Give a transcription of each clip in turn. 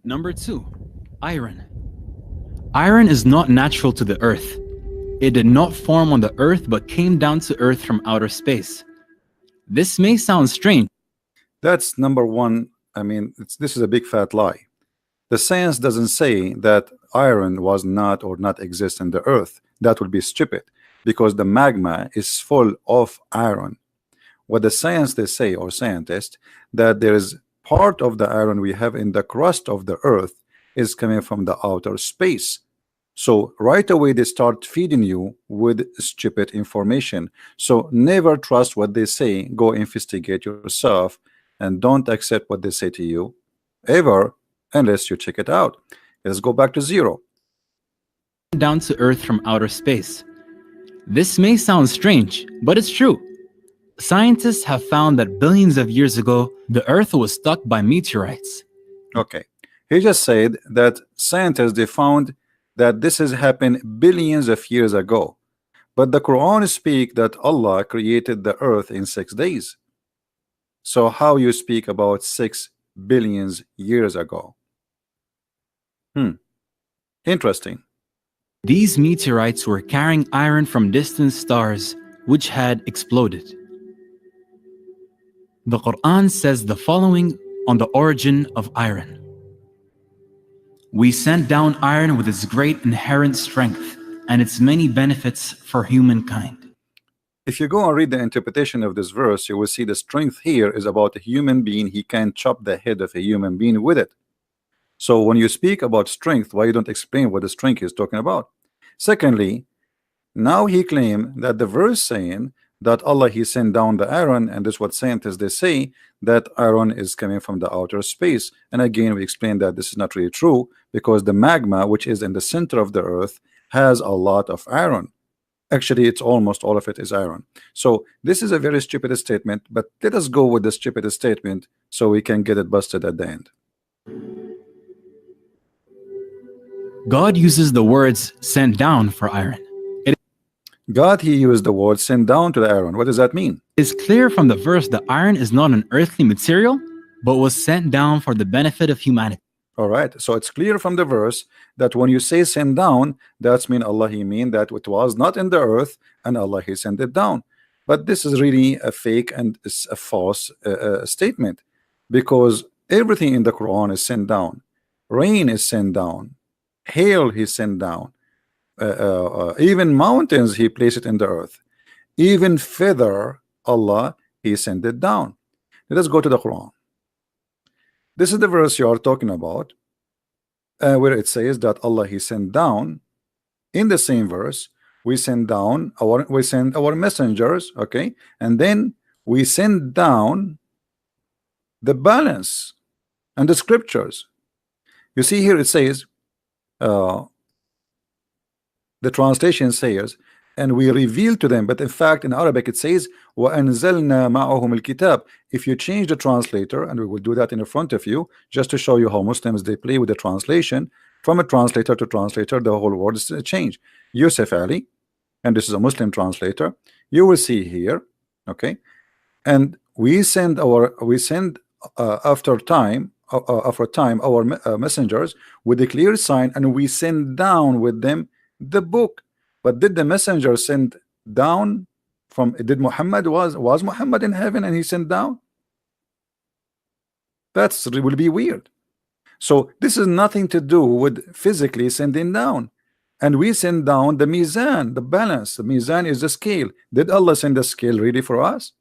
Number two, iron. Iron is not natural to the earth. It did not form on the earth but came down to earth from outer space. This may sound strange. That's number one. I mean, this is a big fat lie. The science doesn't say that iron was not or not exist in the earth. That would be stupid because the magma is full of iron. What the science they say, or scientists, that there is part of the iron we have in the crust of the earth is coming from the outer space. So right away they start feeding you with stupid information. So never trust what they say. Go investigate yourself and don't accept what they say to you ever unless you check it out. Let's go back to zero. Down to earth from outer space. This may sound strange, but it's true. Scientists have found that billions of years ago, the earth was struck by meteorites. Okay, he just said that scientists they found that this has happened billions of years ago, but the Quran speak that Allah created the earth in 6 days. So how you speak about 6 billions years ago? Interesting. These meteorites were carrying iron from distant stars which had exploded. The Quran says the following on the origin of iron. We sent down iron with its great inherent strength and its many benefits for humankind. If you go and read the interpretation of this verse, you will see the strength here is about a human being. He can chop the head of a human being with it. So when you speak about strength, why you don't explain what the strength is talking about? Secondly, now he claimed that the verse saying that Allah he sent down the iron, and this is what scientists they say that iron is coming from the outer space. And again we explained that this is not really true because the magma which is in the center of the earth has a lot of iron. Actually it's almost all of it is iron. So this is a very stupid statement, but let us go with the stupid statement so we can get it busted at the end. God uses the words sent down for iron. God he used the word sent down to the iron. What does that mean? It's clear from the verse that iron is not an earthly material but was sent down for the benefit of humanity. All right, so it's clear from the verse that when you say send down, that's mean Allah he mean that it was not in the earth and Allah he sent it down. But this is really a fake and it's a false statement, because everything in the Quran is sent down. Rain is sent down, hail he sent down, even mountains he placed it in the earth, even feather Allah he sent it down. Let us go to the Quran. This is the verse you are talking about, where it says that Allah he sent down. In the same verse, we send our messengers, okay, and then we send down the balance and the scriptures. You see here it says, the translation says, and we reveal to them, but in fact in Arabic it says وَأَنزَلْنَا مَعَهُمُ الْكِتَابِ. If you change the translator, and we will do that in front of you just to show you how Muslims they play with the translation, from a translator to translator the whole word is changed. Yusuf Ali, and this is a Muslim translator, you will see here, okay, and we send after time our messengers with a clear sign, and we send down with them the book. But did the messenger send down from, did Muhammad was Muhammad in heaven and he sent down? That's will be weird. So this is nothing to do with physically sending down. And we send down the mizan, the balance. The mizan is the scale. Did Allah send the scale really for us?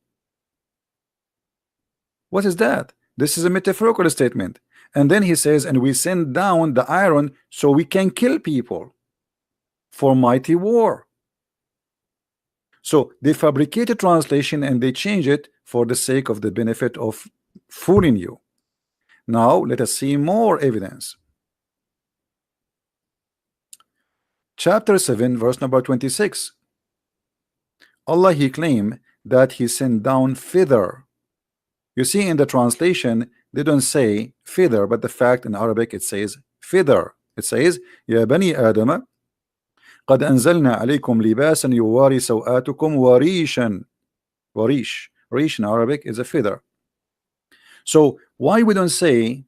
What is that? This is a metaphorical statement. And then he says, and we send down the iron so we can kill people for mighty war. So they fabricate a translation and they change it for the sake of the benefit of fooling you. Now let us see more evidence. Chapter 7 verse number 26. Allah he claimed that he sent down feather. You see in the translation they don't say feather, but the fact in Arabic it says feather. It says Ya bani Adam قد أنزلنا عليكم لباسا يواري سوآتكم وريشا. Rish in Arabic is a feather. So why we don't say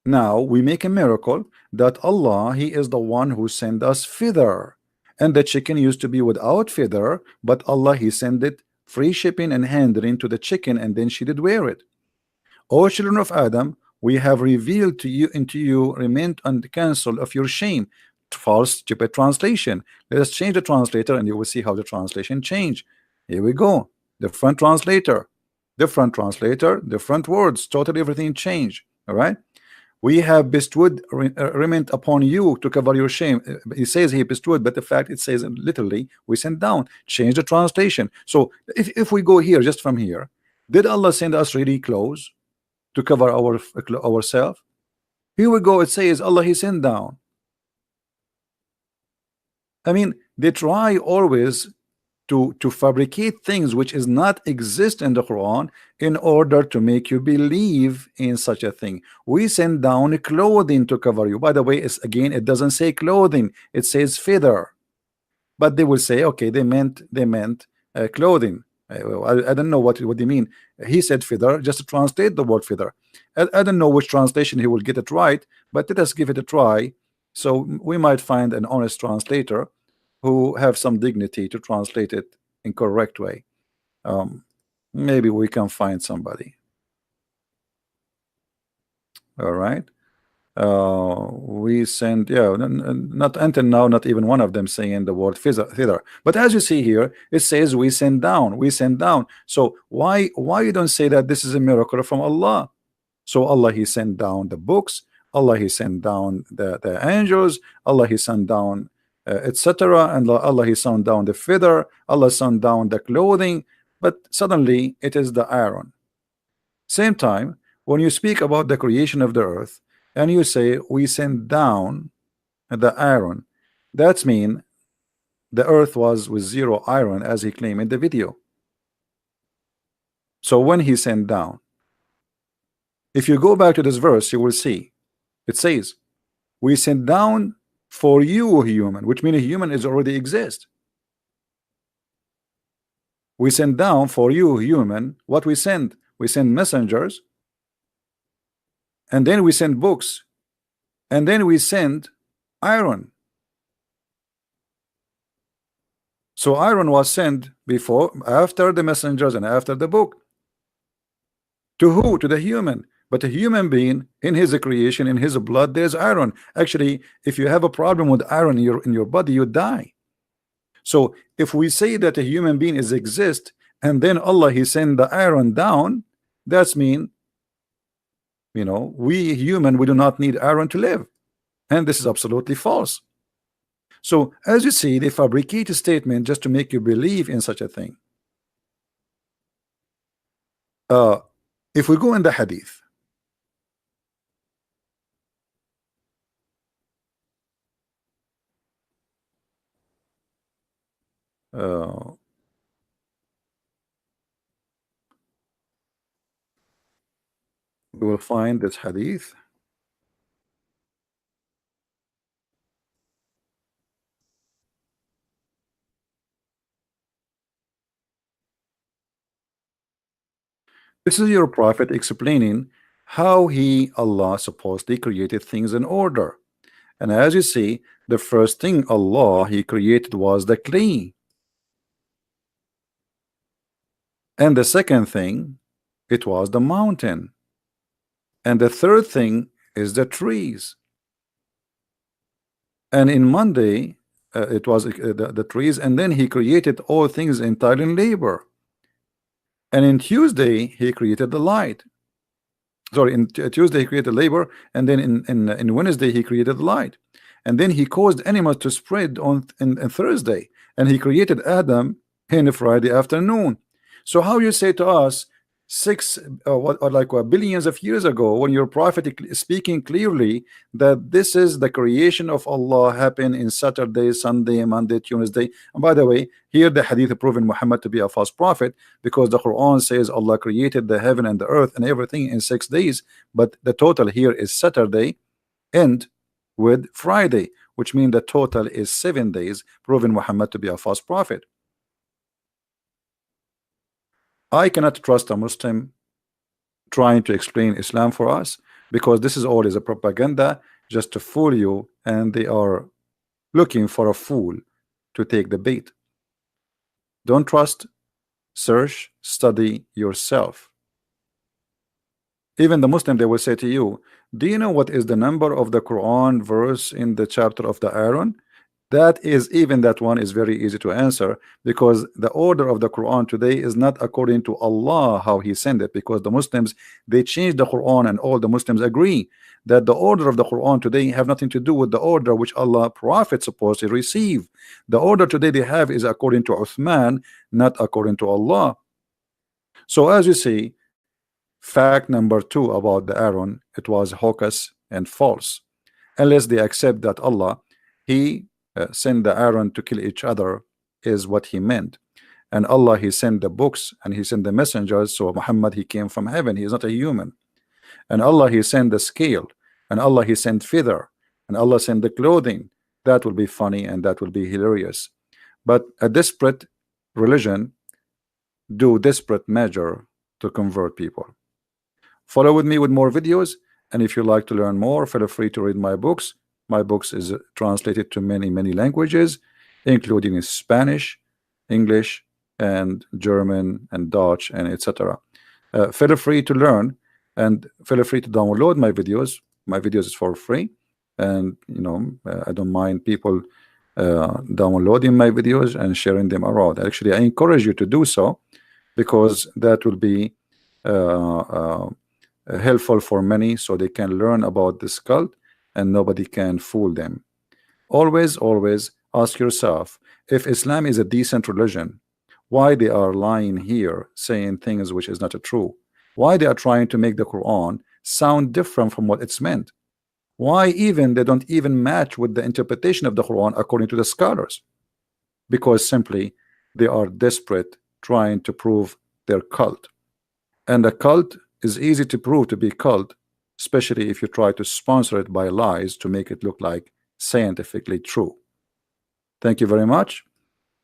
Now we make a miracle that Allah, He is the one who sent us feather, and the chicken used to be without feather, but Allah, He sent it free shipping and handling to the chicken, and then she did wear it. O children of Adam, we have revealed to you into you remain on the counsel of your shame. False, stupid translation. Let us change the translator, and you will see how the translation change. Here we go. Different translator, different words, totally everything changed. All right. We have bestowed raiment upon you to cover your shame. He says he bestowed, but the fact it says literally we sent down. Change the translation. So if we go here, just from here, did Allah send us really clothes to cover ourselves? Here we go. It says Allah, He sent down. I mean, they try always to fabricate things which is not exist in the Quran in order to make you believe in such a thing. We send down clothing to cover you. By the way, it's, again, it doesn't say clothing, it says feather. But they will say, okay, they meant clothing. I don't know what they mean. He said feather, just to translate the word feather. I don't know which translation he will get it right, but let us give it a try. So we might find an honest translator who have some dignity to translate it in correct way. Maybe we can find somebody. All right. We send, yeah, not until now, not even one of them saying the word thither. But as you see here, it says we send down, we send down. So why you don't say that this is a miracle from Allah? So Allah, He sent down the books, Allah, He sent down the angels, Allah, He sent down etc., and Allah, He sent down the feather, Allah sent down the clothing, but suddenly it is the iron. Same time, when you speak about the creation of the earth and you say we sent down the iron, that's mean the earth was with zero iron, as he claimed in the video. So when He sent down, if you go back to this verse, you will see it says we sent down for you human, which means a human is already exist. We send down for you human. What we send messengers, and then we send books, and then we send iron. So iron was sent before, after the messengers and after the book. To who? To the human. But a human being, in his creation, in his blood, there's iron. Actually, if you have a problem with iron in your body, you die. So if we say that a human being is exist, and then Allah, He sent the iron down, that's mean, you know, we human, we do not need iron to live. And this is absolutely false. So as you see, they fabricate a statement just to make you believe in such a thing. If we go in the hadith, we will find this hadith. This is your prophet explaining how Allah supposedly created things in order. And as you see, the first thing Allah, He created was the clay. And the second thing, it was the mountain. And the third thing is the trees. And in Monday, it was the trees, and then He created all things entirely in labor. And in Tuesday, He created the light. Sorry, in Tuesday He created labor, and then in Wednesday He created the light. And then He caused animals to spread on in Thursday, and He created Adam in Friday afternoon. So how you say to us billions of years ago, when your prophet is speaking clearly that this is the creation of Allah happened in Saturday, Sunday, Monday, Tuesday. And by the way, here the hadith proven Muhammad to be a false prophet, because the Quran says Allah created the heaven and the earth and everything in 6 days, but the total here is Saturday and with Friday, which means the total is 7 days, proving Muhammad to be a false prophet. I cannot trust a Muslim trying to explain Islam for us. because this is always a propaganda just to fool you, and they are looking for a fool to take the bait. Don't trust, search, study yourself. Even the Muslim, they will say to you, do you know what is the number of the Quran verse in the chapter of the Aaron? That is, even that one is very easy to answer, because the order of the Quran today is not according to Allah how He sent it, because the Muslims, they changed the Quran, and all the Muslims agree that the order of the Quran today have nothing to do with the order which Allah Prophet supposed to receive. The order today they have is according to Uthman, not according to Allah. So as you see, fact number 2 about the Aaron, it was hocus and false, unless they accept that Allah, He sent the Aaron to kill each other is what He meant, and Allah, He sent the books and He sent the messengers. So Muhammad, he came from heaven, he is not a human. And Allah, He sent the scale, and Allah, He sent feather, and Allah sent the clothing. That will be funny and that will be hilarious. But a desperate religion do desperate measure to convert people. Follow with me with more videos, and if you like to learn more, feel free to read my books. My books is translated to many languages, including Spanish, English, and German, and Dutch, and etc. Feel free to learn, and feel free to download my videos. My videos is for free, and I don't mind people downloading my videos and sharing them around. Actually, I encourage you to do so, because that will be helpful for many, so they can learn about this cult and nobody can fool them. Always ask yourself, if Islam is a decent religion, why they are lying here saying things which is not true? Why they are trying to make the Quran sound different from what it's meant? Why even they don't even match with the interpretation of the Quran according to the scholars? Because simply they are desperate, trying to prove their cult. And a cult is easy to prove to be cult, especially if you try to sponsor it by lies to make it look like scientifically true. Thank you very much,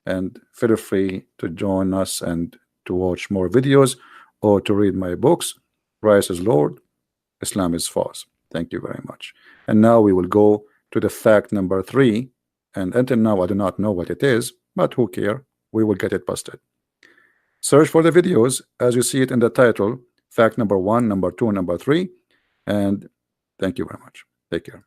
and feel free to join us and to watch more videos or to read my books. Christ is Lord, Islam is false. Thank you very much. And now we will go to the fact number 3, and until now I do not know what it is, but who care, we will get it busted. Search for the videos as you see it in the title, fact number 1, number 2, number 3, and thank you very much. Take care.